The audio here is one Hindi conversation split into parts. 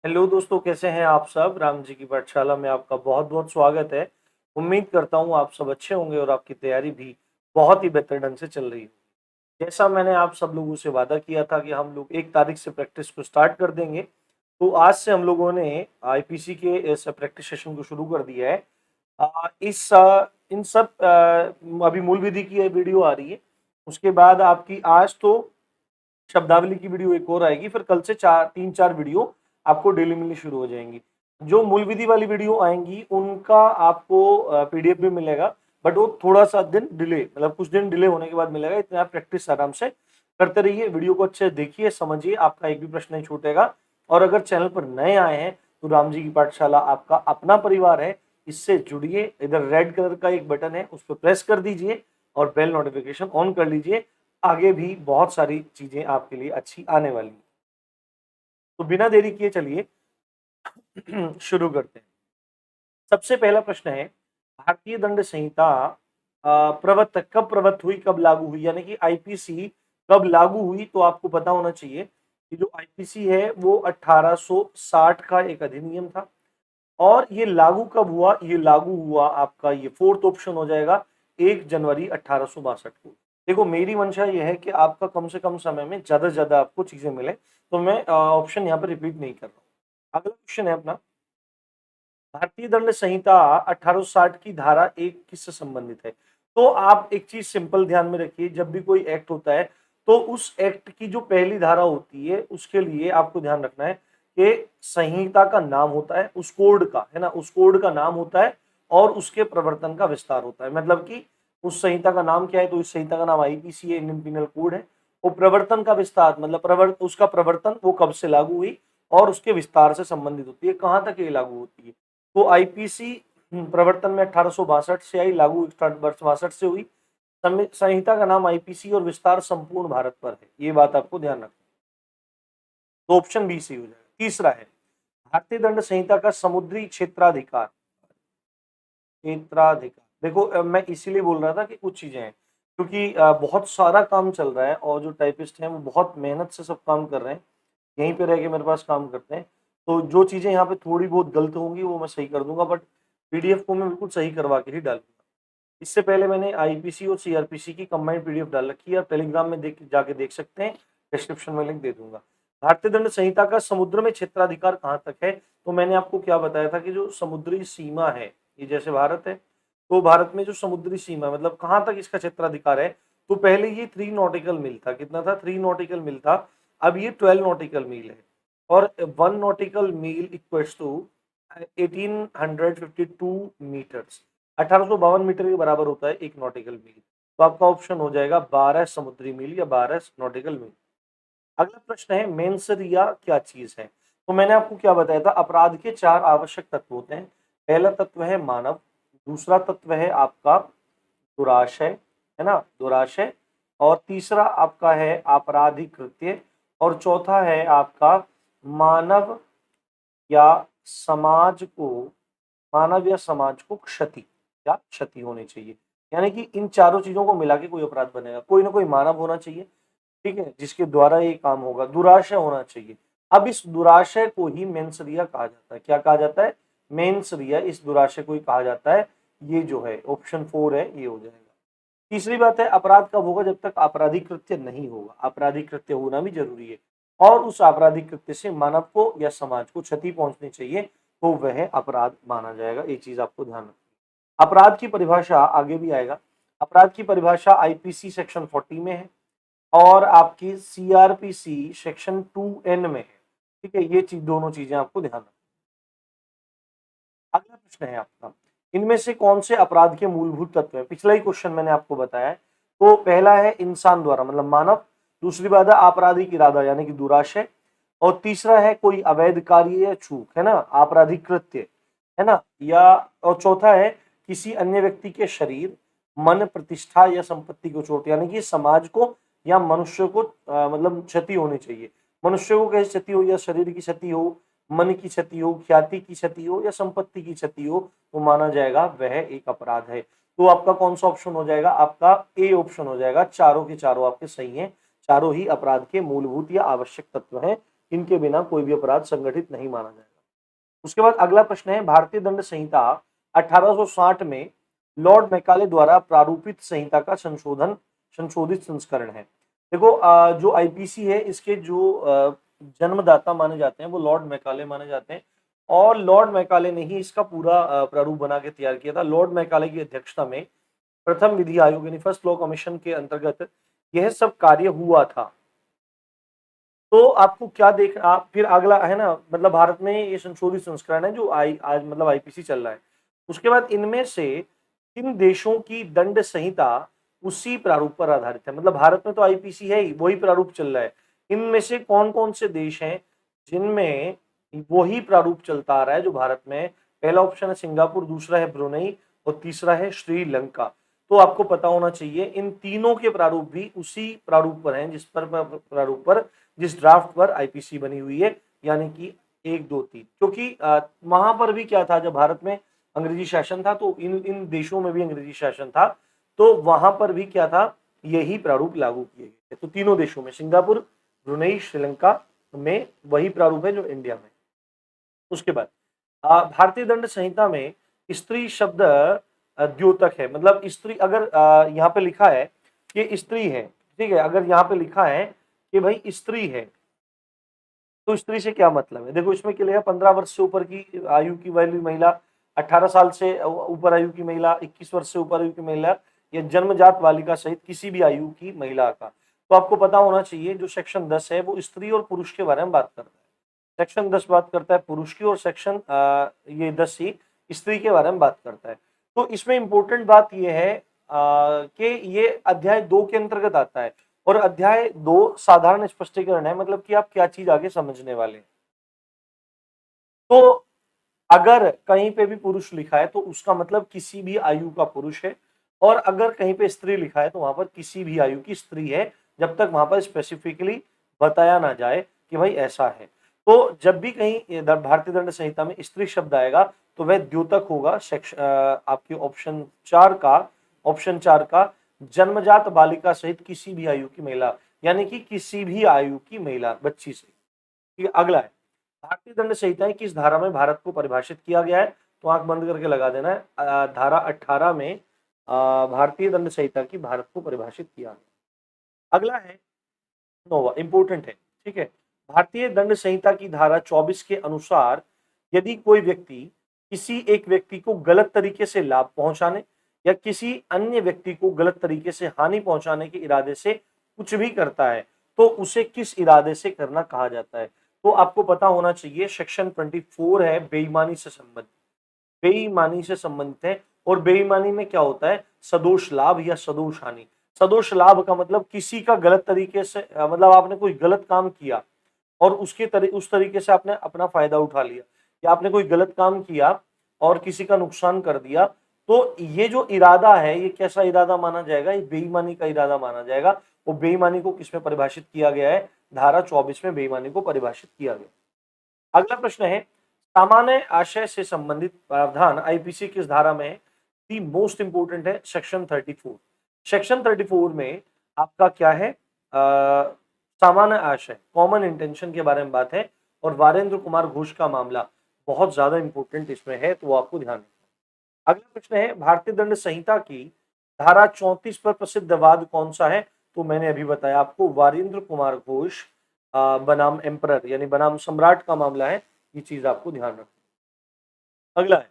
हेलो दोस्तों, कैसे हैं आप सब। राम जी की पाठशाला में आपका बहुत बहुत स्वागत है। उम्मीद करता हूँ आप सब अच्छे होंगे और आपकी तैयारी भी बहुत ही बेहतर ढंग से चल रही होगी। जैसा मैंने आप सब लोगों से वादा किया था कि हम लोग 1 तारीख से प्रैक्टिस को स्टार्ट कर देंगे, तो आज से हम लोगों ने आईपीसी के इस प्रैक्टिस सेशन को शुरू कर दिया है। इन सब अभी मूल विधि की वीडियो आ रही है। उसके बाद आपकी आज तो शब्दावली की वीडियो एक और आएगी, फिर कल से 3-4 वीडियो आपको डेली मिलनी शुरू हो जाएंगी। जो मूल विधि वाली वीडियो आएंगी उनका आपको पीडीएफ भी मिलेगा, बट वो थोड़ा सा दिन डिले, मतलब कुछ दिन डिले होने के बाद मिलेगा। इतना आप प्रैक्टिस आराम से करते रहिए, वीडियो को अच्छे से देखिए, समझिए, आपका एक भी प्रश्न नहीं छूटेगा। और अगर चैनल पर नए आए हैं तो राम जी की पाठशाला आपका अपना परिवार है, इससे जुड़िए। इधर रेड कलर का एक बटन है, उस पर प्रेस कर दीजिए और बेल नोटिफिकेशन ऑन कर लीजिए। आगे भी बहुत सारी चीजें आपके लिए अच्छी आने वाली हैं। तो बिना देरी किए चलिए शुरू करते हैं। सबसे पहला प्रश्न है, भारतीय दंड संहिता कब प्रवृत्त हुई, कब लागू हुई, यानी कि आईपीसी कब लागू हुई। तो आपको पता होना चाहिए कि जो आईपीसी है वो 1860 का एक अधिनियम था। और ये लागू कब हुआ, ये लागू हुआ आपका, ये फोर्थ ऑप्शन हो जाएगा, 1 जनवरी 1862 को। देखो, मेरी मंशा ये है कि आपका कम से कम समय में ज्यादा से ज्यादा आपको चीजें मिले, तो मैं ऑप्शन यहाँ पर रिपीट नहीं कर रहा हूँ। अगला क्वेश्चन है अपना, भारतीय दंड संहिता 1860 की धारा 1 किससे संबंधित है। तो आप एक चीज सिंपल ध्यान में रखिए, जब भी कोई एक्ट होता है तो उस एक्ट की जो पहली धारा होती है उसके लिए आपको ध्यान रखना है कि संहिता का नाम होता है, उस कोड का, है ना, उस कोड का नाम होता है और उसके प्रवर्तन का विस्तार होता है। मतलब कि उस संहिता का नाम क्या है, तो इस संहिता का नाम आईपीसी है, इंडियन पिनल कोड है। वो प्रवर्तन का विस्तार मतलब उसका प्रवर्तन वो कब से लागू हुई और उसके विस्तार से संबंधित होती है, कहां तक ये लागू होती है। तो आईपीसी प्रवर्तन में 1862 से आई, लागू वर्ष 62 से हुई। संहिता का नाम आईपीसी और विस्तार संपूर्ण भारत पर है, ये बात आपको ध्यान रखना। तो ऑप्शन बी सही हो जाएगा। तीसरा है, भारतीय दंड संहिता का समुद्री क्षेत्राधिकार। क्षेत्राधिकार, देखो मैं इसीलिए बोल रहा था कि कुछ चीजें हैं, क्योंकि बहुत सारा काम चल रहा है और जो टाइपिस्ट हैं वो बहुत मेहनत से सब काम कर रहे हैं, यहीं पे रह के मेरे पास काम करते हैं। तो जो चीजें यहाँ पे थोड़ी बहुत गलत होंगी वो मैं सही कर दूंगा, बट पीडीएफ को मैं बिल्कुल सही करवा के ही डालूंगा। इससे पहले मैंने आईपीसी और सीआरपीसी की कंबाइंड पीडीएफ डाल रखी है, आप टेलीग्राम में जाके देख सकते हैं, डिस्क्रिप्शन में लिंक दे दूंगा। भारतीय दंड संहिता का समुद्र में क्षेत्राधिकार कहाँ तक है। तो मैंने आपको क्या बताया था कि जो समुद्री सीमा है, ये जैसे भारत है, तो भारत में जो समुद्री सीमा मतलब कहाँ तक इसका क्षेत्राधिकार है, तो पहले ये 3 नॉटिकल मील था। कितना था? 3 नॉटिकल मील था। अब ये 12 नॉटिकल मील है, और 1 nautical mile equals to 1852 metres. 1852 metre के बराबर होता है 1 नॉटिकल मील। तो आपका ऑप्शन हो जाएगा 12 समुद्री मील या 12 नॉटिकल मील। अगला प्रश्न है, मेंसरिया क्या चीज है। तो मैंने आपको क्या बताया था, अपराध के 4 आवश्यक तत्व होते हैं। पहला तत्व है मानव, दूसरा तत्व है आपका दुराशय, है ना, दुराशय, और तीसरा आपका है आपराधिक कृत्य, और चौथा है आपका मानव या समाज को, मानव या समाज को क्षति, क्या क्षति होनी चाहिए। यानी कि इन चारों चीजों को मिला के कोई अपराध बनेगा। कोई ना कोई मानव होना चाहिए, ठीक है, जिसके द्वारा ये काम होगा। दुराशय होना चाहिए। अब इस दुराशय को ही मेंसरिया कहा जाता है। क्या कहा जाता है? मेंसरिया, इस दुराशय को ही कहा जाता है। ये जो है ऑप्शन 4 है, ये हो जाएगा। तीसरी बात है, अपराध कब होगा? जब तक आपराधिक कृत्य नहीं होगा। आपराधिक कृत्य होना भी जरूरी है, और उस आपराधिक कृत्य से मानव को या समाज को क्षति पहुंचनी चाहिए, तो वह अपराध माना जाएगा। ये चीज आपको ध्यान रखना। अपराध की परिभाषा आगे भी आएगा। अपराध की परिभाषा आईपीसी सेक्शन 40 में है और आपकी सीआरपीसी सेक्शन 2N में है। ठीक है, ये चीज, दोनों चीजें आपको ध्यान रखना। अगला प्रश्न है आपका, इनमें से कौन से अपराध के मूलभूत तत्व हैं? पिछला ही क्वेश्चन मैंने आपको बताया है। तो पहला है इंसान द्वारा मतलब मानव, दूसरी बात है आपराधिक इरादा यानी कि दुराशय, और तीसरा है कोई अवैध कार्य या चूक, है ना, आपराधिक कृत्य, है ना, या और चौथा है किसी अन्य व्यक्ति के शरीर, मन, प्रतिष्ठा या संपत्ति को चोट, यानी कि समाज को या मनुष्य को मतलब क्षति होनी चाहिए। मनुष्य को कैसे क्षति हो? या शरीर की क्षति हो, मन की क्षति हो, ख्याति की क्षति हो, या संपत्ति की क्षति हो, तो माना जाएगा वह एक अपराध है। तो आपका कौन सा ऑप्शन हो जाएगा? आपका ए ऑप्शन हो जाएगा। चारों के चारों आपके सही हैं, चारों ही अपराध के मूलभूत या आवश्यक तत्व हैं। इनके बिना कोई भी अपराध संगठित नहीं माना जाएगा। उसके बाद अगला प्रश्न है, भारतीय दंड संहिता 1860 में लॉर्ड मैकाले द्वारा प्रारूपित संहिता का संशोधित संस्करण है। देखो जो आईपीसी है इसके जो जन्मदाता माने जाते हैं वो लॉर्ड मैकाले माने जाते हैं, और लॉर्ड मैकाले ने ही इसका पूरा प्रारूप बना के तैयार किया था। लॉर्ड मैकाले की अध्यक्षता में प्रथम विधि आयोग यानी फर्स्ट लॉ कमीशन के अंतर्गत यह सब कार्य हुआ था। तो आपको क्या देख आप फिर अगला है ना, मतलब भारत में ये संशोधित संस्करण है जो आज मतलब आईपीसी चल रहा है। उसके बाद इनमें से किन देशों की दंड संहिता उसी प्रारूप पर आधारित है, मतलब भारत में तो आईपीसी है ही, वही प्रारूप चल रहा है। इनमें से कौन कौन से देश हैं जिनमें वही प्रारूप चलता आ रहा है जो भारत में है? पहला ऑप्शन है सिंगापुर, दूसरा है ब्रुनेई और तीसरा है श्रीलंका। तो आपको पता होना चाहिए इन तीनों के प्रारूप भी उसी प्रारूप पर हैं जिस ड्राफ्ट पर आईपीसी बनी हुई है, यानी कि 1, 2, 3। क्योंकि वहां पर भी क्या था, जब भारत में अंग्रेजी शासन था तो इन देशों में भी अंग्रेजी शासन था, तो वहां पर भी क्या था, यही प्रारूप लागू किए गए। तो तीनों देशों में सिंगापुर, ब्रुनेई, श्रीलंका में वही प्रारूप है जो इंडिया में। उसके बाद भारतीय दंड संहिता में स्त्री शब्द द्योतक है, मतलब स्त्री अगर यहाँ पे लिखा है कि स्त्री है, ठीक है, अगर यहाँ पे लिखा है कि भाई स्त्री है तो स्त्री से क्या मतलब है? देखो इसमें क्या लिखा, 15 वर्ष से ऊपर की आयु की वाली महिला, 18 साल से ऊपर आयु की महिला, 21 वर्ष से ऊपर आयु की महिला या जन्मजात बालिका सहित किसी भी आयु की महिला का। तो आपको पता होना चाहिए जो सेक्शन 10 है वो स्त्री और पुरुष के बारे में बात करता है। सेक्शन 10 बात करता है पुरुष की और सेक्शन ये 10 ही स्त्री के बारे में बात करता है। तो इसमें इंपॉर्टेंट बात यह है कि ये अध्याय 2 के अंतर्गत आता है, और अध्याय 2 साधारण स्पष्टीकरण है, मतलब कि आप क्या चीज आगे समझने वाले हैं। तो अगर कहीं पे भी पुरुष लिखा है तो उसका मतलब किसी भी आयु का पुरुष है, और अगर कहीं पे स्त्री लिखा है तो वहां पर किसी भी आयु की स्त्री है, जब तक वहां पर स्पेसिफिकली बताया ना जाए कि भाई ऐसा है। तो जब भी कहीं भारतीय दंड संहिता में स्त्री शब्द आएगा तो वह द्योतक होगा सेक्शन आपके ऑप्शन 4 का जन्मजात बालिका सहित किसी भी आयु की महिला, यानी कि किसी भी आयु की महिला बच्ची से। ठीक है, अगला है भारतीय दंड संहिता किस धारा में भारत को परिभाषित किया गया है? तो आंख बंद करके लगा देना है, धारा 18 में भारतीय दंड संहिता की भारत को परिभाषित किया गया। अगला है नोवा, इंपोर्टेंट है, ठीक है। भारतीय दंड संहिता की धारा 24 के अनुसार यदि कोई व्यक्ति किसी एक व्यक्ति को गलत तरीके से लाभ पहुंचाने या किसी अन्य व्यक्ति को गलत तरीके से हानि पहुंचाने के इरादे से कुछ भी करता है तो उसे किस इरादे से करना कहा जाता है? तो आपको पता होना चाहिए सेक्शन 24 है बेईमानी से संबंधित, बेईमानी से संबंधित है। और बेईमानी में क्या होता है? सदोष लाभ या सदोष हानि। सदोष लाभ का मतलब किसी का गलत तरीके से मतलब आपने कोई गलत काम किया और उस तरीके से आपने अपना फायदा उठा लिया, या आपने कोई गलत काम किया और किसी का नुकसान कर दिया, तो ये जो इरादा है ये कैसा इरादा माना जाएगा? ये बेईमानी का इरादा माना जाएगा। वो बेईमानी को किसमें परिभाषित किया गया है? धारा 24 में बेईमानी को परिभाषित किया गया। अगला प्रश्न है सामान्य आशय से संबंधित प्रावधान आईपीसी किस धारा में है? दी मोस्ट इंपोर्टेंट है सेक्शन 34। सेक्शन 34 में आपका क्या है? सामान्य आशय, कॉमन इंटेंशन के बारे में बात है, और वारेंद्र कुमार घोष का मामला बहुत ज्यादा इंपोर्टेंट इसमें है, तो वो आपको ध्यान रखना। अगला प्रश्न है भारतीय दंड संहिता की धारा 34 पर प्रसिद्ध वाद कौन सा है? तो मैंने अभी बताया आपको, वारेंद्र कुमार घोष बनाम एम्परर यानी बनाम सम्राट का मामला है, ये चीज आपको ध्यान रखना। अगला है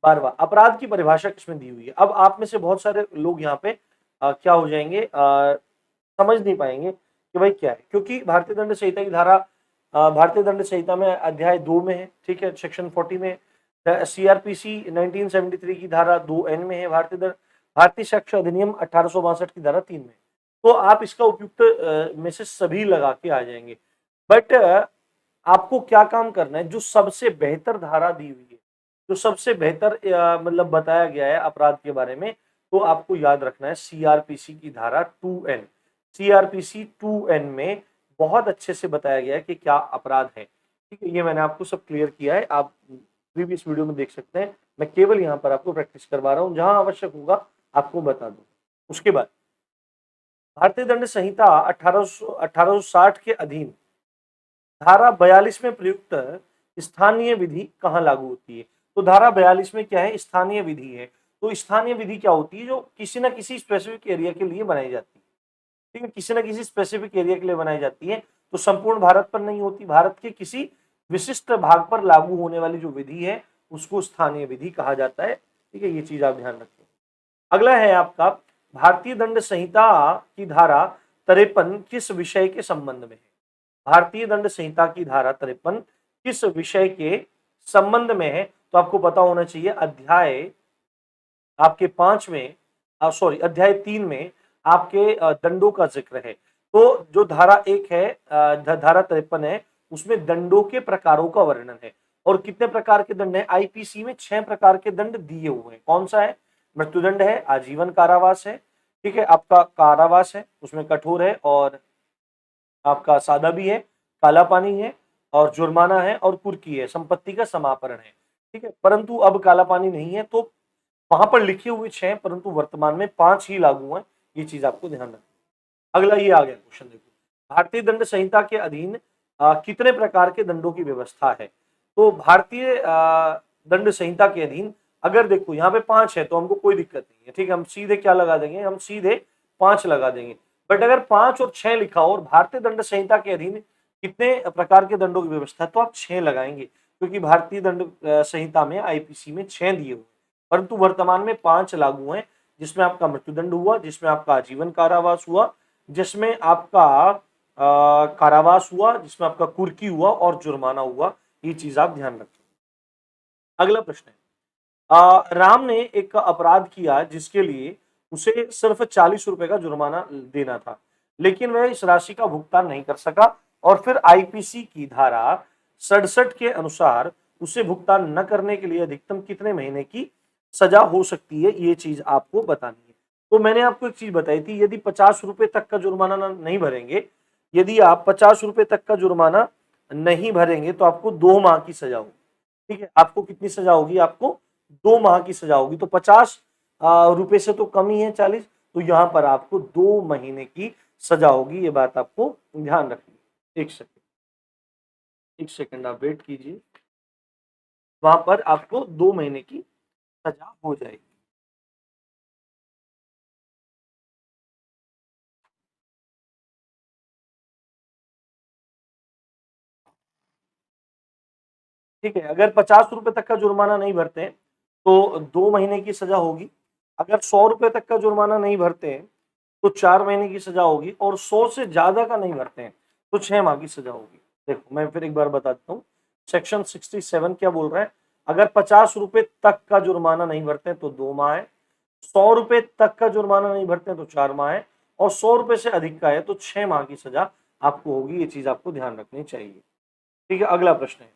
12वां, अपराध की परिभाषा किसमें दी हुई है? अब आप में से बहुत सारे लोग यहाँ पे क्या हो जाएंगे, समझ नहीं पाएंगे कि भाई क्या है, क्योंकि भारतीय दंड संहिता की धारा भारतीय दंड संहिता में अध्याय 2 में है, ठीक है, सेक्शन 40 में। सीआरपीसी 1973 की धारा 2N में है, भारतीय साक्ष्य अधिनियम 1862 की धारा 3 में। तो आप इसका उपयुक्त में से सभी लगा के आ जाएंगे, बट आपको क्या काम करना है, जो सबसे बेहतर धारा दी हुई है, जो सबसे बेहतर मतलब बताया गया है अपराध के बारे में, तो आपको याद रखना है सीआरपीसी की धारा 2N। सीआरपीसी 2N में बहुत अच्छे से बताया गया है कि क्या अपराध है, ठीक है। ये मैंने आपको सब क्लियर किया है, आप प्रीवियस वीडियो में देख सकते हैं। मैं केवल यहाँ पर आपको प्रैक्टिस करवा रहा हूँ, जहां आवश्यक होगा आपको बता दूं। उसके बाद भारतीय दंड संहिता 1860 के अधीन धारा 42 में प्रयुक्त स्थानीय विधि कहाँ लागू होती है? तो धारा 42 में क्या है? स्थानीय विधि है। तो स्थानीय विधि क्या होती है? जो किसी ना किसी स्पेसिफिक एरिया के लिए बनाई जाती है, ठीक है, किसी ना किसी स्पेसिफिक एरिया के लिए बनाई जाती है। तो संपूर्ण भारत पर नहीं होती, भारत के किसी विशिष्ट भाग पर लागू होने वाली जो विधि है उसको स्थानीय विधि कहा जाता है, ठीक है, ये चीज आप ध्यान रखें। अगला है आपका, भारतीय दंड संहिता की धारा 53 किस विषय के संबंध में है? भारतीय दंड संहिता की धारा 53 किस विषय के संबंध में है? तो आपको पता होना चाहिए, अध्याय आपके 5 में, सॉरी अध्याय 3 में आपके दंडों का जिक्र है। तो जो धारा 1 है, धारा 53 है, उसमें दंडों के प्रकारों का वर्णन है। और कितने प्रकार के दंड है? आईपीसी में 6 प्रकार के दंड दिए हुए हैं। कौन सा है? मृत्युदंड है, आजीवन कारावास है, ठीक है, आपका कारावास है, उसमें कठोर है, और आपका सादा भी है, काला पानी है, और जुर्माना है, और कुर्की है, संपत्ति का समापरण है, ठीक है। परंतु अब काला पानी नहीं है, तो वहां पर लिखे हुए 6 परंतु वर्तमान में 5 ही लागू हैं, ये चीज आपको ध्यान रखना। अगला ये आ गया क्वेश्चन, देखो भारतीय दंड संहिता के अधीन कितने प्रकार के दंडों की व्यवस्था है? तो भारतीय दंड संहिता के अधीन अगर देखो यहाँ पे 5 है तो हमको कोई दिक्कत नहीं है, ठीक है, हम सीधे क्या लगा देंगे? हम सीधे 5 लगा देंगे। बट अगर 5 और 6 लिखा हो और भारतीय दंड संहिता के अधीन कितने प्रकार के दंडों की व्यवस्था है, तो आप 6 लगाएंगे, क्योंकि भारतीय दंड संहिता में आईपीसी में 6 दिए हुए, परंतु वर्तमान में 5 लागू हैं, जिसमें आपका मृत्युदंड हुआ, जिसमें आपका आजीवन कारावास हुआ, जिसमें आपका कारावास हुआ, जिसमें आपका कुर्की हुआ, और जुर्माना हुआ। ये चीज आप ध्यान रखें। अगला प्रश्न है, राम ने एक अपराध किया जिसके लिए उसे सिर्फ 40 रुपए का जुर्माना देना था, लेकिन वह इस राशि का भुगतान नहीं कर सका, और फिर आईपीसी की धारा 67 के अनुसार उसे भुगतान न करने के लिए अधिकतम कितने महीने की सजा हो सकती है, ये चीज आपको बतानी है। तो मैंने आपको एक चीज बताई थी, यदि 50 रुपए तक का जुर्माना नहीं भरेंगे, यदि आप 50 रुपए तक का जुर्माना नहीं भरेंगे तो आपको 2 माह की सजा होगी, ठीक है। आपको कितनी सजा होगी? आपको 2 माह की सजा होगी। तो 50 रुपए से तो कम ही है 40, तो यहां पर आपको 2 महीने की सजा होगी, ये बात आपको ध्यान रखनी है। एक सेकंड आप वेट कीजिए, वहां पर आपको 2 महीने की सजा हो जाएगी। ठीक है, अगर 50 रुपए तक का जुर्माना नहीं भरते हैं तो 2 महीने की सजा होगी। अगर 100 रुपए तक का जुर्माना नहीं भरते हैं तो 4 महीने की सजा होगी, और 100 से ज्यादा का नहीं भरते हैं तो 6 माह की सजा होगी। देखो मैं फिर एक बार बता देता हूँ, सेक्शन 67 क्या बोल रहा है? अगर 50 रुपए तक का जुर्माना नहीं भरते हैं तो 2 माह है, 100 रुपए तक का जुर्माना नहीं भरते हैं तो 4 माह है, और 100 रुपए से अधिक का है तो 6 माह की सजा आपको होगी। ये चीज आपको ध्यान रखनी चाहिए, ठीक है। अगला प्रश्न है,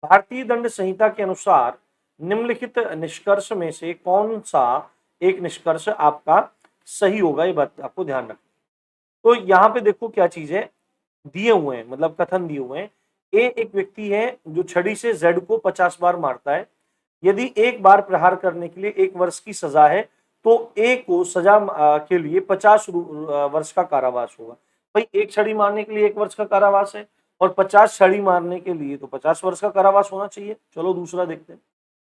भारतीय दंड संहिता के अनुसार निम्नलिखित निष्कर्ष में से कौन सा एक निष्कर्ष आपका सही होगा, ये बात आपको ध्यान रखना। तो यहाँ पे देखो क्या चीज है, दिए हुए हैं, मतलब कथन दिए हुए हैं। ए एक व्यक्ति है जो छड़ी से जेड को 50 बार मारता है, यदि एक बार प्रहार करने के लिए 1 वर्ष की सजा है तो ए को सजा के लिए 50 वर्ष का कारावास होगा। भाई एक छड़ी मारने के लिए 1 वर्ष का कारावास है, और 50 छड़ी मारने के लिए तो 50 वर्ष का कारावास होना चाहिए। चलो दूसरा देखते हैं,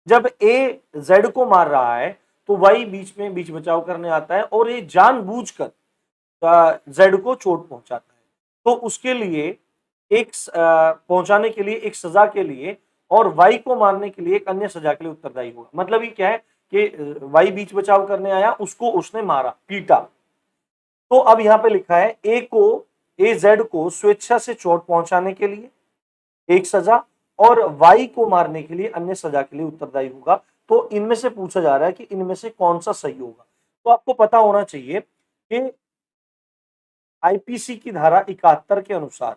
जब ए जेड को मार रहा है तो वाई बीच बचाव करने आता है, और ये जानबूझकर जेड को चोट पहुंचाता है, तो उसके लिए एक पहुंचाने के लिए एक सजा के लिए, और वाई को मारने के लिए एक अन्य सजा के लिए उत्तरदायी होगा। मतलब ये क्या है कि वाई बीच बचाव करने आया, उसको उसने मारा, पीटा, तो अब यहां पे लिखा है ए जेड को स्वेच्छा से चोट पहुंचाने के लिए एक सजा, और वाई को मारने के लिए अन्य सजा के लिए उत्तरदायी होगा। तो इनमें से पूछा जा रहा है कि इनमें से कौन सा सही होगा। तो आपको पता होना चाहिए कि आईपीसी की धारा 71 के अनुसार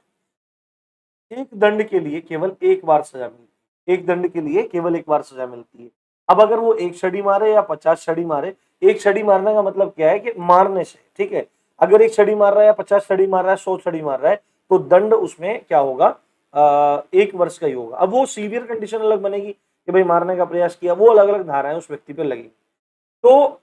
एक दंड के लिए केवल एक बार सजा मिलती है, एक दंड के लिए केवल एक बार सजा मिलती है। अब अगर वो 1 छड़ी मारे या 50 छड़ी मारे, 1 छड़ी मारने का मतलब क्या है कि मारने से, ठीक है। अगर 1 छड़ी मार रहा है या 50 छड़ी मार रहा है, 100 छड़ी मार रहा है, तो दंड उसमें क्या होगा? 1 वर्ष का ही होगा। अब वो सीवियर कंडीशन अलग बनेगी कि भाई मारने का प्रयास किया, वो अलग अलग धाराएं उस व्यक्ति पे लगेगी। तो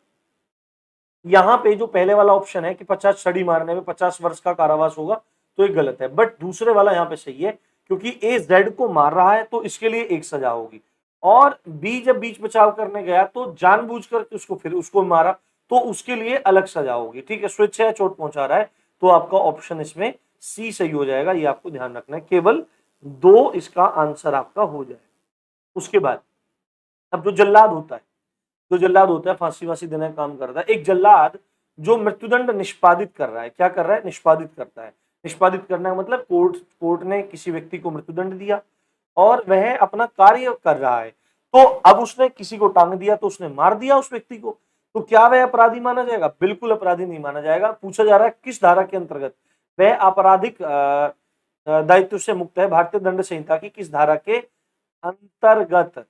यहाँ पे जो पहले वाला ऑप्शन है कि 50 छड़ी मारने में 50 वर्ष का कारावास होगा, तो ये गलत है। बट दूसरे वाला यहाँ पे सही है क्योंकि ए जेड को मार रहा है तो इसके लिए एक सजा होगी, और बी जब बीच बचाव करने गया तो जानबूझकर उसको फिर उसको मारा तो उसके लिए अलग सजा होगी। ठीक है, स्वेच्छा चोट पहुंचा रहा है तो आपका ऑप्शन इसमें सी सही हो जाएगा, ये आपको ध्यान रखना है। केवल 2 इसका आंसर आपका हो जाएगा। उसके बाद अब जो जल्लाद होता है, जो जल्लाद होता है फांसी वासी देने का काम करता है, एक जल्लाद जो मृत्युदंड निष्पादित कर रहा है, क्या कर रहा है, निष्पादित करता है। निष्पादित करना का मतलब कोर्ट ने किसी व्यक्ति को मृत्युदंड दिया और वह अपना कार्य कर रहा है, तो अब उसने किसी को टांग दिया तो उसने मार दिया उस व्यक्ति को, तो क्या वह अपराधी माना जाएगा? बिल्कुल अपराधी नहीं माना जाएगा। पूछा जा रहा है किस धारा के अंतर्गत वह आपराधिक दायित्व से मुक्त है, भारतीय दंड संहिता की किस धारा के अंतर्गत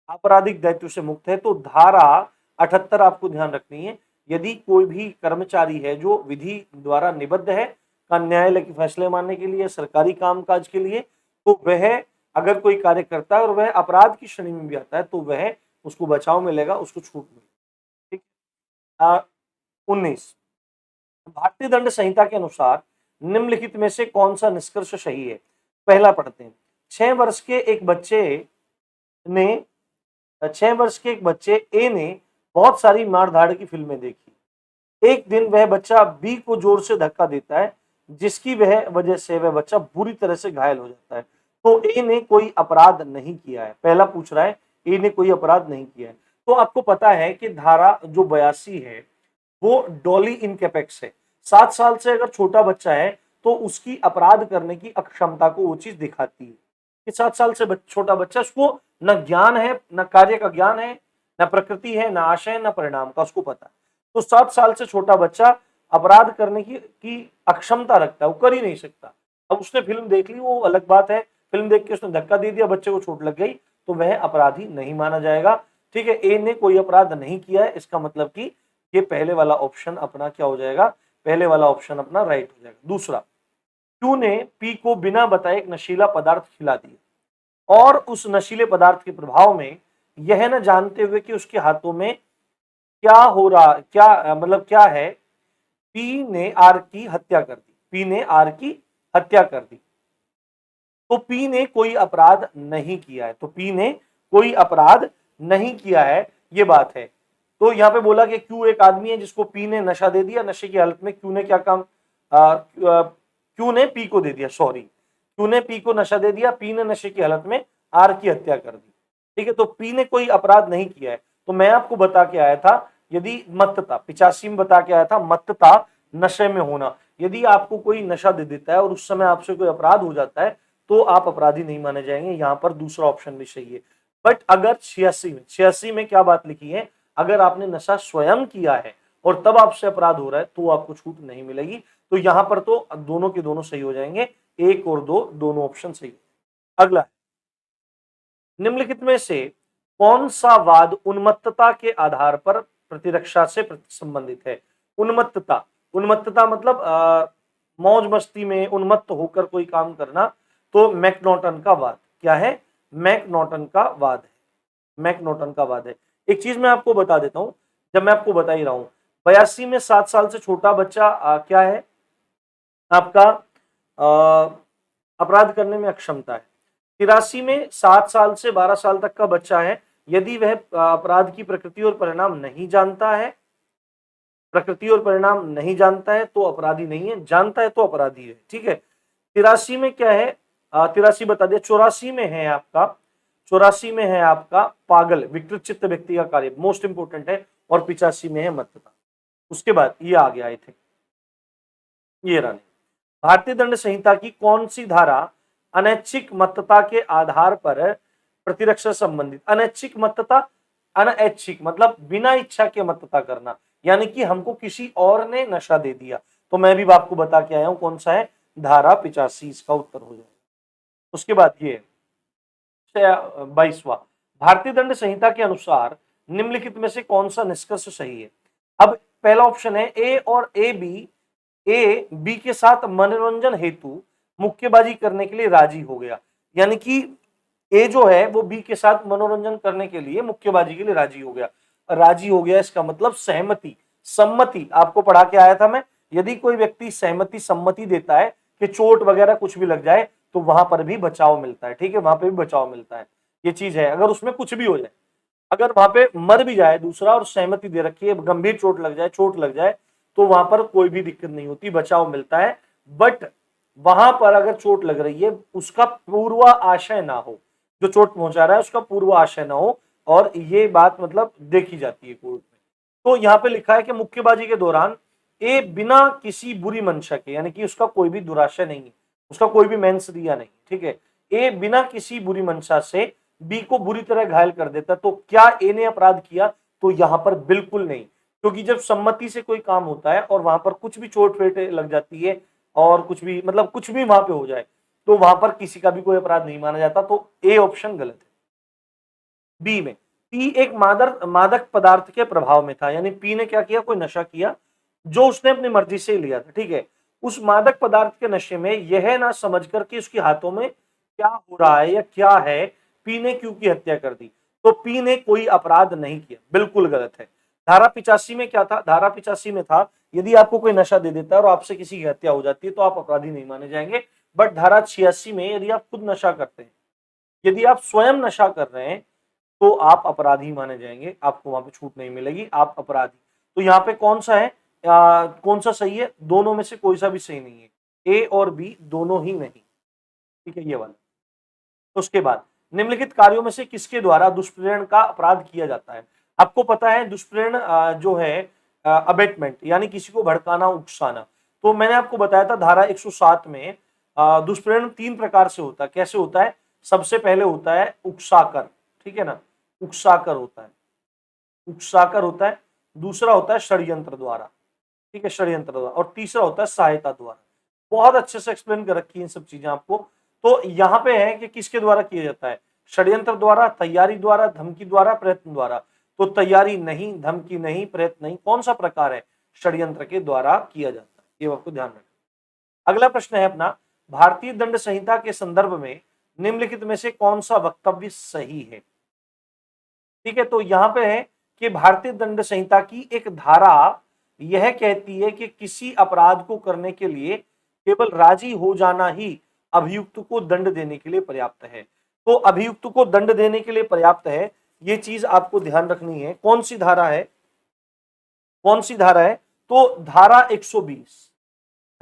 आपराधिक दायित्व से मुक्त है? तो धारा 78 आपको ध्यान रखनी है। यदि कोई भी कर्मचारी है जो विधि द्वारा निबद्ध है का न्यायालय के फैसले मानने के लिए, सरकारी कामकाज के लिए, तो वह अगर कोई कार्य करता है और वह अपराध की श्रेणी में भी आता है तो वह उसको बचाव मिलेगा, उसको छूट मिलेगी। ठीक। 19 भारतीय दंड संहिता के अनुसार निम्नलिखित में से कौन सा निष्कर्ष सही है? पहला पढ़ते हैं। 6 वर्ष के एक बच्चे ए ने बहुत सारी मारधाड़ की फिल्में देखी। एक दिन वह बच्चा बी को जोर से धक्का देता है जिसकी वजह से वह बच्चा बुरी तरह से घायल हो जाता है, तो ए ने कोई अपराध नहीं किया है। पहला पूछ रहा है ए ने कोई अपराध नहीं किया है। तो आपको पता है कि धारा जो 82 है वो डॉली इन कैपेक्स है। 7 साल से अगर छोटा बच्चा है तो उसकी अपराध करने की अक्षमता को वो चीज दिखाती है कि 7 साल से छोटा बच्चा, उसको न ज्ञान है, न कार्य का ज्ञान है, न प्रकृति है, न आशय, न परिणाम का उसको पता है। तो 7 साल से छोटा बच्चा अपराध करने की अक्षमता रखता है, वो कर ही नहीं सकता। अब उसने फिल्म देख ली वो अलग बात है, फिल्म देख के उसने धक्का दे दिया, बच्चे को चोट लग गई, तो वह अपराधी नहीं माना जाएगा। ठीक है, ए ने कोई अपराध नहीं किया है, इसका मतलब कि ये पहले वाला ऑप्शन अपना क्या हो जाएगा? पहले वाला ऑप्शन अपना राइट हो जाएगा। दूसरा, क्यू ने पी को बिना बताए एक नशीला पदार्थ खिला दिया और उस नशीले पदार्थ के प्रभाव में यह न जानते हुए कि उसके हाथों में क्या हो रहा, क्या मतलब क्या है, पी ने आर की हत्या कर दी। पी ने आर की हत्या कर दी, तो पी ने कोई अपराध नहीं किया है। तो पी ने कोई अपराध नहीं किया है, ये बात है। तो यहां पे बोला कि क्यू एक आदमी है जिसको पी ने नशा दे दिया, नशे की हालत में क्यू ने क्या काम, क्यू ने पी को दे दिया, सॉरी, क्यू ने पी को नशा दे दिया, पी ने नशे की हालत में आर की हत्या कर दी। ठीक है, तो पी ने कोई अपराध नहीं किया है। तो मैं आपको बता के आया था, यदि मत्तता 85 में बता के आया था, मत्तता नशे में होना, यदि आपको कोई नशा दे देता है और उस समय आपसे कोई अपराध हो जाता है तो आप अपराधी नहीं माने जाएंगे। यहां पर दूसरा ऑप्शन भी सही है। बट अगर 86 में क्या बात लिखी है, अगर आपने नशा स्वयं किया है और तब आपसे अपराध हो रहा है तो आपको छूट नहीं मिलेगी। तो यहां पर तो दोनों के दोनों सही हो जाएंगे, 1 और 2 दोनों ऑप्शन सही। अगला, निम्नलिखित में से कौन सा वाद उन्मत्तता के आधार पर प्रतिरक्षा से संबंधित है? उन्मत्तता, उन्मत्तता मतलब मौज मस्ती में उन्मत्त होकर कोई काम करना, तो मैकनॉटन का वाद क्या है? मैकनॉटन का वाद है, मैकनॉटन का वाद है। एक चीज मैं आपको बता देता हूं, जब मैं आपको बता ही रहा हूं, 82 में 7 साल से छोटा बच्चा क्या है आपका, अपराध करने में अक्षमता है। 83 में 7 साल से 12 साल तक का बच्चा है, यदि वह अपराध की प्रकृति और परिणाम नहीं जानता है, प्रकृति और परिणाम नहीं जानता है तो अपराधी नहीं है, जानता है तो अपराधी है। ठीक है, 83 में क्या है, 83 बता दिया। 84 में है आपका, 84 में है आपका पागल, विकृत चित्त व्यक्ति का कार्य, मोस्ट इंपोर्टेंट है, और 85 में है मत्तता। उसके बाद ये आ गया, आई थिंक ये रानी, भारतीय दंड संहिता की कौन सी धारा अनैच्छिक मत्तता के आधार पर प्रतिरक्षा संबंधित? अनैच्छिक मत्तता, अनैच्छिक मतलब बिना इच्छा के मत्तता करना, यानी कि हमको किसी और ने नशा दे दिया। तो मैं भी आपको बता के आया हूं कौन सा है, धारा 85, इसका उत्तर हो जाएगा। उसके बाद ये 22वां, भारतीय दंड संहिता के अनुसार निम्नलिखित में से कौन सा निष्कर्ष सही है? अब पहला ऑप्शन है ए और ए बी के साथ मनोरंजन हेतु मुक्केबाजी करने के लिए राजी हो गया, यानी कि ए जो है वो बी के साथ मनोरंजन करने के लिए मुक्केबाजी के लिए राजी हो गया। राजी हो गया इसका मतलब सहमति, सम्मति, आपको पढ़ा के आया था मैं, यदि कोई व्यक्ति सहमति सम्मति देता है कि चोट वगैरह कुछ भी लग जाए तो वहां पर भी बचाव मिलता है। ठीक है, वहां पे भी बचाव मिलता है। ये चीज है, अगर उसमें कुछ भी हो जाए, अगर वहां पे मर भी जाए दूसरा और सहमति दे रखी है, गंभीर चोट लग जाए तो वहां पर कोई भी दिक्कत नहीं होती, बचाव मिलता है। बट वहां पर अगर चोट लग रही है, उसका पूर्व आशय ना हो, जो चोट पहुंचा रहा है उसका पूर्व आशय ना हो, और ये बात मतलब देखी जाती है कोर्ट में। तो यहाँ पे लिखा है कि मुक्केबाजी के दौरान ए बिना किसी बुरी मंशा के, यानी कि उसका कोई भी दुराशय नहीं है, उसका कोई भी मेंस दिया नहीं, ठीक है, ए बिना किसी बुरी मंशा से बी को बुरी तरह घायल कर देता, तो क्या ए ने अपराध किया? तो यहां पर बिल्कुल नहीं, क्योंकि जब सम्मति से कोई काम होता है और वहां पर कुछ भी चोट फेट लग जाती है और कुछ भी मतलब कुछ भी वहां पे हो जाए, तो वहां पर किसी का भी कोई अपराध नहीं माना जाता। तो ए ऑप्शन गलत है। बी में पी एक मादक पदार्थ के प्रभाव में था, यानी पी ने क्या किया, कोई नशा किया जो उसने अपनी मर्जी से लिया था, ठीक है। उस मादक पदार्थ के नशे में यह ना समझ कर कि उसके हाथों में क्या हो रहा है या क्या है, पी ने क्यू की हत्या कर दी, तो पी ने कोई अपराध नहीं किया, बिल्कुल गलत है। धारा 85 में क्या था? धारा 85 में था, यदि आपको कोई नशा दे देता है और आपसे किसी की हत्या हो जाती है तो आप अपराधी नहीं माने जाएंगे। बट धारा 86 में यदि आप खुद नशा करते हैं, यदि आप स्वयं नशा कर रहे हैं, तो आप अपराधी माने जाएंगे, आपको वहां पे छूट नहीं मिलेगी, आप अपराधी। तो यहाँ पे कौन सा है, कौन सा सही है? दोनों में से कोई सा भी सही नहीं है, ए और बी दोनों ही नहीं, ठीक है, ये वाला। उसके बाद निम्नलिखित कार्यों में से किसके द्वारा दुष्प्रेरण का अपराध किया जाता है? आपको पता है दुष्प्रेरण जो है अबेटमेंट, यानी किसी को भड़काना, उकसाना। तो मैंने आपको बताया था धारा 107 में दुष्प्रेरण 3 प्रकार से होता है। कैसे होता है? सबसे पहले होता है उकसाकर, ठीक है ना, उकसाकर होता है, उकसाकर होता है। दूसरा होता है षड्यंत्र द्वारा, ठीक है, षड्यंत्र द्वारा। और तीसरा होता है सहायता द्वारा। बहुत अच्छे से एक्सप्लेन कर रखी है इन सब चीजें आपको। तो यहाँ पे है कि किसके द्वारा किया जाता है? षड्यंत्र द्वारा, तैयारी द्वारा, धमकी द्वारा, प्रयत्न द्वारा। तो तैयारी नहीं, धमकी नहीं, प्रयत्न नहीं, कौन सा प्रकार है? षड्यंत्र के द्वारा किया जाता है, ये आपको ध्यान रखना। अगला प्रश्न है अपना, भारतीय दंड संहिता के संदर्भ में निम्नलिखित में से कौन सा वक्तव्य सही है? ठीक है, तो यहां पे है कि भारतीय दंड संहिता की एक धारा यह कहती है कि किसी अपराध को करने के लिए केवल राजी हो जाना ही अभियुक्त को दंड देने के लिए पर्याप्त है। तो अभियुक्त को दंड देने के लिए पर्याप्त है, ये चीज आपको ध्यान रखनी है। कौन सी धारा है? कौन सी धारा है? तो धारा 120,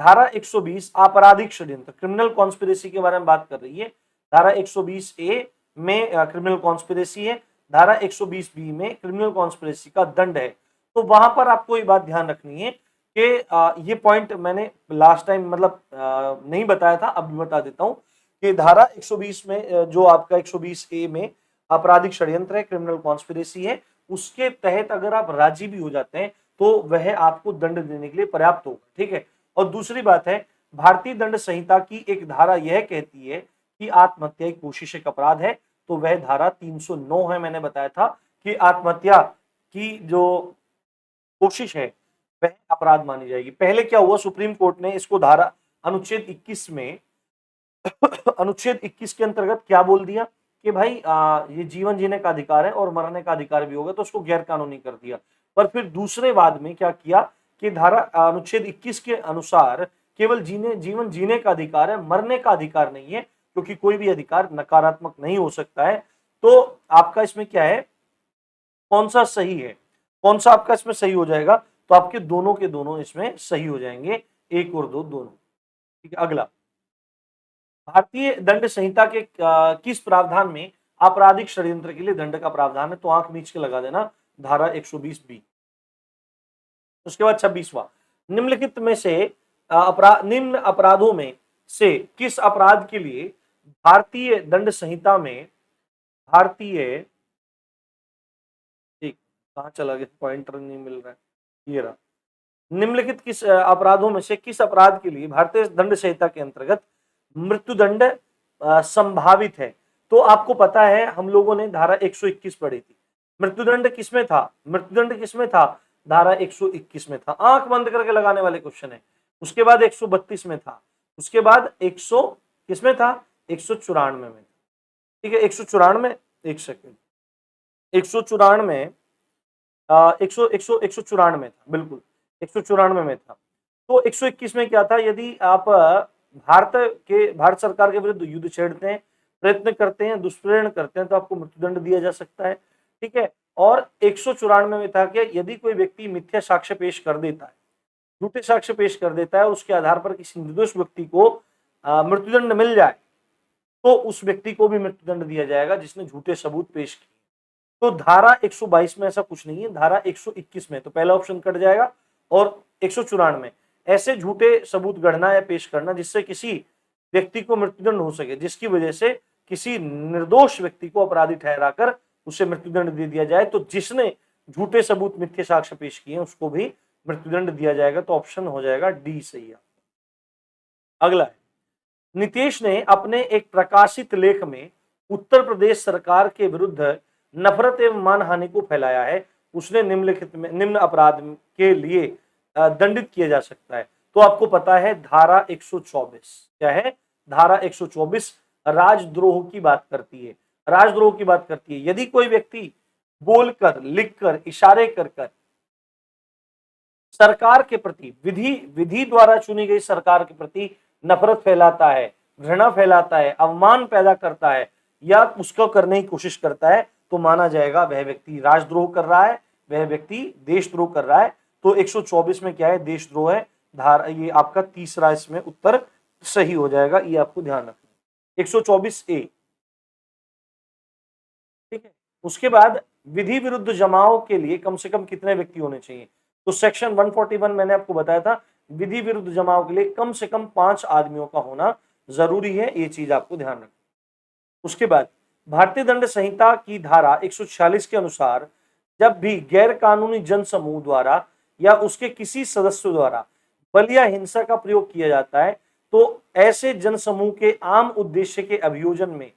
धारा 120 आपराधिक षड्यंत्र, क्रिमिनल कॉन्स्पिरेसी के बारे में बात कर रही है। धारा 120 ए में क्रिमिनल कॉन्स्पिरेसी है, धारा 120 बी में क्रिमिनल कॉन्स्पिरेसी का दंड है। तो वहां पर आपको ये बात ध्यान रखनी है कि ये पॉइंट मैंने लास्ट टाइम मतलब नहीं बताया था, अब भी बता देता हूं कि धारा 120 में जो आपका 120 ए में आपराधिक षड्यंत्र है, क्रिमिनल कॉन्स्पिरेसी है, उसके तहत अगर आप राजी भी हो जाते हैं तो वह आपको दंड देने के लिए पर्याप्त होगा, ठीक है। और दूसरी बात है, भारतीय दंड संहिता की एक धारा यह कहती है कि आत्महत्या की कोशिश एक अपराध है, तो वह धारा 309 है। मैंने बताया था कि आत्महत्या की जो कोशिश है वह अपराध मानी जाएगी। पहले क्या हुआ, सुप्रीम कोर्ट ने इसको धारा अनुच्छेद 21 में अनुच्छेद 21 के अंतर्गत क्या बोल दिया कि भाई ये जीवन जीने का अधिकार है और मरने का अधिकार भी होगा, तो उसको गैर कानूनी कर दिया। पर फिर दूसरे वाद में क्या किया कि धारा अनुच्छेद 21 के अनुसार केवल जीवन जीने का अधिकार है, मरने का अधिकार नहीं है, क्योंकि कोई भी अधिकार नकारात्मक नहीं हो सकता है। तो आपका इसमें क्या है, कौन सा सही है, कौन सा आपका इसमें सही हो जाएगा? तो आपके दोनों के दोनों इसमें सही हो जाएंगे, 1 और 2 दोनों, ठीक है। अगला, भारतीय दंड संहिता के किस प्रावधान में आपराधिक षड्यंत्र के लिए दंड का प्रावधान है? तो आंख मीच के लगा देना, धारा 120 बी। उसके बाद 26वां, निम्नलिखित में से निम्न अपराधों में से किस अपराध के लिए भारतीय दंड संहिता में भारतीय, ठीक, कहां चला गया, पॉइंटर नहीं मिल रहा है, ये रहा। निम्नलिखित किस अपराधों में से किस अपराध के लिए भारतीय दंड संहिता के अंतर्गत मृत्युदंड संभावित है? तो आपको पता है हम लोगों ने धारा 121 पढ़ी थी। मृत्युदंड किसमें था? मृत्युदंड किसमें था? धारा 121 में था। आंख बंद करके लगाने वाले क्वेश्चन है। उसके बाद 132 में था, उसके बाद 100 किसमें था? 194 में, ठीक है। 194, एक सेकेंड, 194, 194 था, बिल्कुल 194 में था। तो 121 में क्या था, यदि आप भारत सरकार के विरुद्ध युद्ध छेड़ते हैं, प्रयत्न करते हैं, दुष्प्रेरण करते हैं तो आपको मृत्युदंड दिया जा सकता है। ठीक है। और 194 में था कि यदि कोई व्यक्ति मिथ्या साक्ष्य पेश कर देता है, झूठे साक्ष्य पेश कर देता है, उसके आधार पर किसी निर्दोष व्यक्ति को मृत्युदंड मिल जाए तो उस व्यक्ति को भी मृत्युदंड दिया जाएगा जिसने झूठे सबूत पेश किए। तो धारा 122 में ऐसा कुछ नहीं है, धारा 121 में तो पहला ऑप्शन कट जाएगा। और 194 ऐसे झूठे सबूत गढ़ना या पेश करना जिससे किसी व्यक्ति को मृत्युदंड हो सके, जिसकी वजह से किसी निर्दोष व्यक्ति को अपराधी ठहराकर उसे मृत्युदंड दे दिया जाए, तो जिसने झूठे सबूत मिथ्या साक्ष्य पेश किए उसको भी मृत्युदंड दिया जाएगा। तो ऑप्शन हो जाएगा डी सही है। अगला है, नीतीश ने अपने एक प्रकाशित लेख में उत्तर प्रदेश सरकार के विरुद्ध नफरत एवं मानहानि को फैलाया है, उसने निम्नलिखित में निम्न अपराध के लिए दंडित किया जा सकता है। तो आपको पता है धारा 124 क्या है, धारा 124 राजद्रोह की बात करती है, राजद्रोह की बात करती है। यदि कोई व्यक्ति बोलकर, लिखकर, इशारे कर कर सरकार के प्रति, विधि द्वारा चुनी गई सरकार के प्रति नफरत फैलाता है, घृणा फैलाता है, अवमान पैदा करता है या उसको करने की कोशिश करता है, तो माना जाएगा वह व्यक्ति राजद्रोह कर रहा है, वह व्यक्ति देशद्रोह कर रहा है। तो 124 में क्या है, देशद्रोह है। धारा ये आपका तीसरा इसमें उत्तर सही हो जाएगा, ये आपको ध्यान रखना। 124A। ठीक है। उसके बाद विधि विरुद्ध जमाव के लिए कम से कम कितने व्यक्ति होने चाहिए, तो सेक्शन 141 मैंने आपको बताया था, विधि विरुद्ध जमाव के लिए कम से कम 5 आदमियों का होना जरूरी है, ये चीज आपको ध्यान रखना। उसके बाद भारतीय दंड संहिता की धारा 146 के अनुसार जब भी गैर कानूनी जनसमूह द्वारा या उसके किसी सदस्य द्वारा बल या हिंसा का प्रयोग किया जाता है, तो ऐसे जनसमूह के आम उद्देश्य के अभियोजन में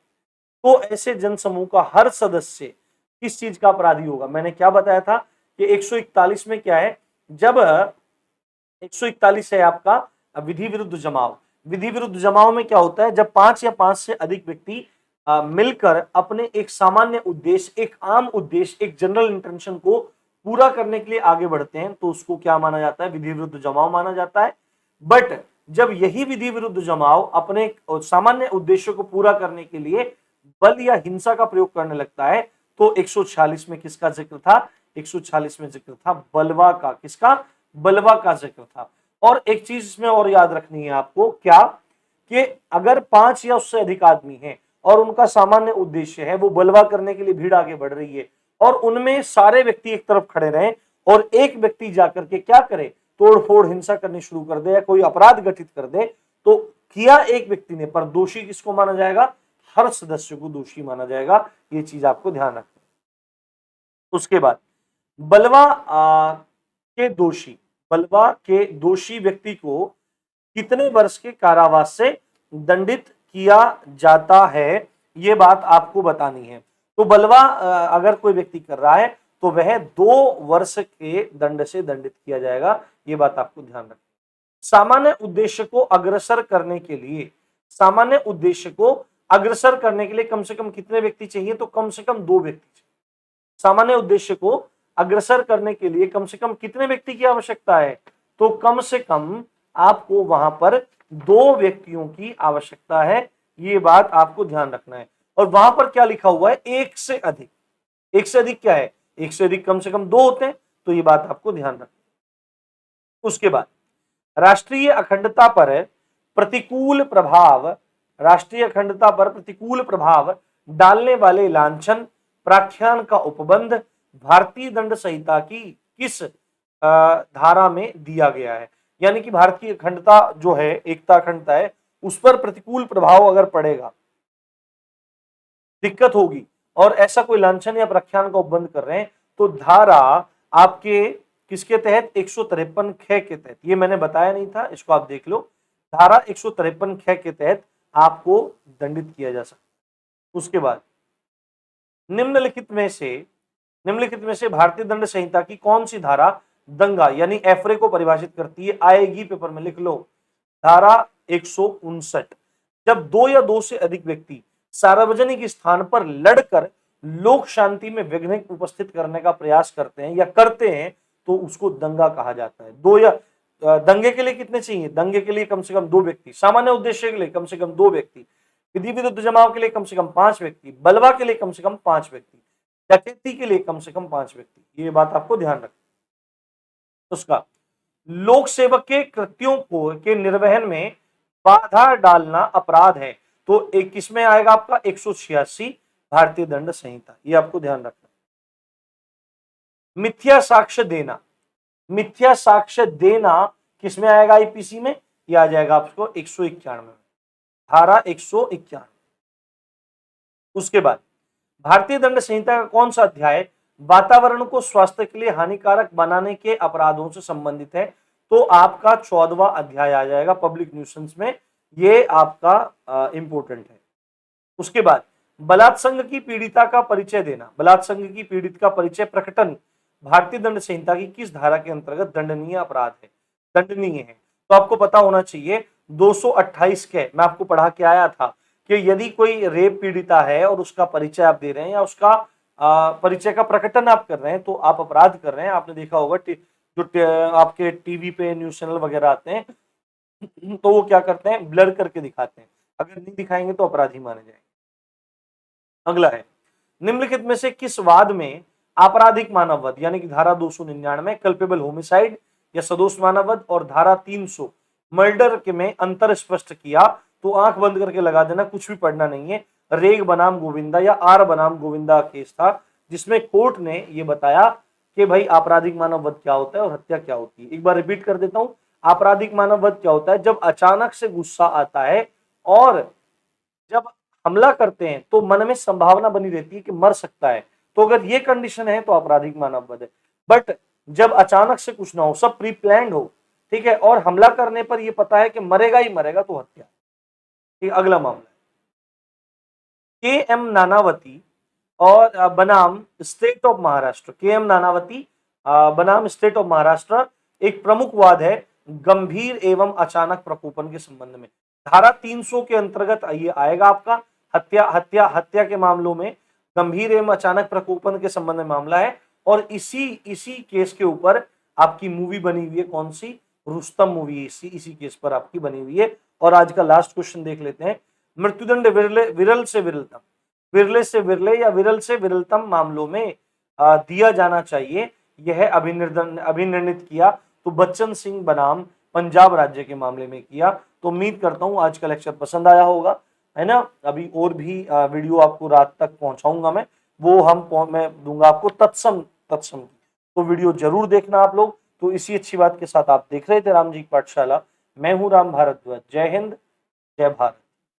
तो ऐसे जनसमूह का हर सदस्य किस चीज का अपराधी होगा। मैंने क्या बताया था कि 141 में क्या है, जब 141 है आपका विधि विरुद्ध जमाव। विधि विरुद्ध जमाव में क्या होता है, जब 5 या 5 से अधिक व्यक्ति मिलकर अपने एक सामान्य उद्देश्य, एक आम उद्देश्य, एक जनरल इंटेंशन को पूरा करने के लिए आगे बढ़ते हैं, तो उसको क्या माना जाता है, विधि विरुद्ध जमाव माना जाता है। बट जब यही विधि विरुद्ध जमाव अपने सामान्य उद्देश्य को पूरा करने के लिए बल या हिंसा का प्रयोग करने लगता है, तो 146 में किसका जिक्र था, 146 में जिक्र था बलवा का। किसका, बलवा का जिक्र था। और एक चीज इसमें और याद रखनी है आपको, क्या कि अगर 5 या उससे अधिक आदमी हैं और उनका सामान्य उद्देश्य है वो बलवा करने के लिए भीड़ आगे बढ़ रही है और उनमें सारे व्यक्ति एक तरफ खड़े रहें और एक व्यक्ति जाकर के क्या करे, तोड़फोड़ हिंसा करनी शुरू कर दे या कोई अपराध गठित कर दे, तो किया एक व्यक्ति ने, पर दोषी किसको माना जाएगा, हर सदस्य को दोषी माना जाएगा। ये चीज आपको ध्यान रखना। उसके बाद बलवा के दोषी व्यक्ति को कितने वर्ष के कारावास से दंडित किया जाता है, ये बात आपको बतानी है। तो बलवा अगर कोई व्यक्ति कर रहा है तो वह 2 वर्ष के दंड से दंडित किया जाएगा, ये बात आपको ध्यान रखना। सामान्य उद्देश्य को अग्रसर करने के लिए, सामान्य उद्देश्य को अग्रसर करने के लिए कम से कम कितने व्यक्ति चाहिए, तो कम से कम 2 व्यक्ति चाहिए। सामान्य उद्देश्य को अग्रसर करने के लिए कम से कम कितने व्यक्ति की आवश्यकता है, तो कम से कम आपको वहां पर 2 व्यक्तियों की आवश्यकता है, ये बात आपको ध्यान रखना है। और वहां पर क्या लिखा हुआ है, 1 से अधिक। 1 से अधिक क्या है, 1 से अधिक कम से कम 2 होते हैं, तो ये बात आपको ध्यान रखना। उसके बाद राष्ट्रीय अखंडता पर प्रतिकूल प्रभाव डालने वाले लांछन प्राख्यान का उपबंध भारतीय दंड संहिता की किस धारा में दिया गया है। यानी कि भारतीय अखंडता जो है, एकता अखंडता है, उस पर प्रतिकूल प्रभाव अगर पड़ेगा, दिक्कत होगी और ऐसा कोई लांछन या प्रख्यान का उपबंध कर रहे हैं, तो धारा आपके किसके तहत, 153 ख के तहत। ये मैंने बताया नहीं था, इसको आप देख लो। धारा 153 ख के तहत आपको दंडित किया जा सकता है। उसके बाद निम्नलिखित में से भारतीय दंड संहिता की कौन सी धारा दंगा यानी एफरे को परिभाषित करती है, आएगी, पेपर में लिख लो। धारा 159। जब 2 या 2 से अधिक व्यक्ति सार्वजनिक स्थान पर लड़कर लोक शांति में विघ्न उपस्थित करने का प्रयास करते हैं या करते हैं, तो उसको दंगा कहा जाता है। 2 या दंगे के लिए कितने चाहिए? दंगे के लिए कम से कम 2 व्यक्ति, सामान्य उद्देश्य के लिए कम से कम 2 व्यक्ति, विधि विरुद्ध जमाव के लिए कम से कम 5 व्यक्ति, बलवा के लिए कम से कम 5 व्यक्ति, डकैती के लिए कम से कम 5 व्यक्ति। ये बात आपको ध्यान रखना। उसका लोक सेवक के कृत्यों को के निर्वहन में बाधा डालना अपराध है, तो एक किसमें आएगा आपका? 186 भारतीय दंड संहिता। ये आपको ध्यान रखना। मिथ्या साक्ष्य देना, मिथ्या साक्ष्य देना किसमें आएगा? आईपीसी में। ये आ जाएगा आपको 191 में, धारा 191। उसके बाद भारतीय दंड संहिता का कौन सा अध्याय वातावरण को स्वास्थ्य के लिए हानिकारक बनाने के अपराधों से संबंधित है? तो आपका 14वां अध्याय आ जाएगा पब्लिक न्यूसेंस में। ये आपका इंपॉर्टेंट है। उसके बाद बलात्संग की पीड़िता का परिचय देना, बलात्संग की पीड़ित का परिचय प्रकटन भारतीय दंड संहिता की किस धारा के अंतर्गत दंडनीय अपराध है? दंडनीय है। तो आपको पता होना चाहिए 228 के, मैं आपको पढ़ा के आया था कि यदि कोई रेप पीड़िता है और उसका परिचय आप दे रहे हैं या उसका परिचय का प्रकटन आप कर रहे हैं तो आप अपराध कर रहे हैं। आपने देखा होगा जो आपके टीवी पे न्यूज चैनल वगैरह आते हैं तो वो क्या करते हैं? ब्लर करके दिखाते हैं। अगर नहीं दिखाएंगे तो अपराधी माने जाएंगे। अगला है, निम्नलिखित में से किस वाद में आपराधिक मानव वध यानी कि धारा 299 कल्पेबल होमिसाइड या सदोष मानव वध और धारा 300 मर्डर के में अंतर स्पष्ट किया? तो आंख बंद करके लगा देना, कुछ भी पढ़ना नहीं है। रेग बनाम गोविंदा या आर बनाम गोविंदा केस था जिसमें कोर्ट ने यह बताया कि भाई आपराधिक मानव वध क्या होता है और हत्या क्या होती है। एक बार रिपीट कर देता हूं, आपराधिक मानव वध क्या होता है? जब अचानक से गुस्सा आता है और जब हमला करते हैं तो मन में संभावना बनी रहती है कि मर सकता है, तो अगर ये कंडीशन है तो आपराधिक मानव वध है। बट जब अचानक से कुछ ना हो, सब प्री प्लान्ड हो, ठीक है, और हमला करने पर ये पता है कि मरेगा ही मरेगा, तो हत्या। ठीक, अगला मामला के एम नानावती और बनाम स्टेट ऑफ महाराष्ट्र। के एम नानावती बनाम स्टेट ऑफ महाराष्ट्र एक प्रमुख वाद है गंभीर एवं अचानक प्रकोपन के संबंध में। धारा 300 के अंतर्गत ये आएगा आपका। हत्या के मामलों में गंभीर एवं अचानक प्रकोपन के संबंध में मामला है और इसी केस के ऊपर आपकी मूवी बनी हुई है। कौन सी? रुस्तम मूवी इसी केस पर आपकी बनी हुई है। और आज का लास्ट क्वेश्चन देख लेते हैं। मृत्युदंड विरल से विरलतम, विरले से विरले या विरल से विरलतम मामलों में दिया जाना चाहिए, यह अभिनिर्णित किया तो बच्चन सिंह बनाम पंजाब राज्य के मामले में किया। तो उम्मीद करता हूं आज का लेक्चर पसंद आया होगा, है ना। अभी और भी वीडियो आपको रात तक पहुंचाऊंगा मैं दूंगा आपको तत्सम की, तो वीडियो जरूर देखना आप लोग। तो इसी अच्छी बात के साथ आप देख रहे थे राम जी की पाठशाला। मैं हूं राम भारद्वाज। जय हिंद, जय भारत।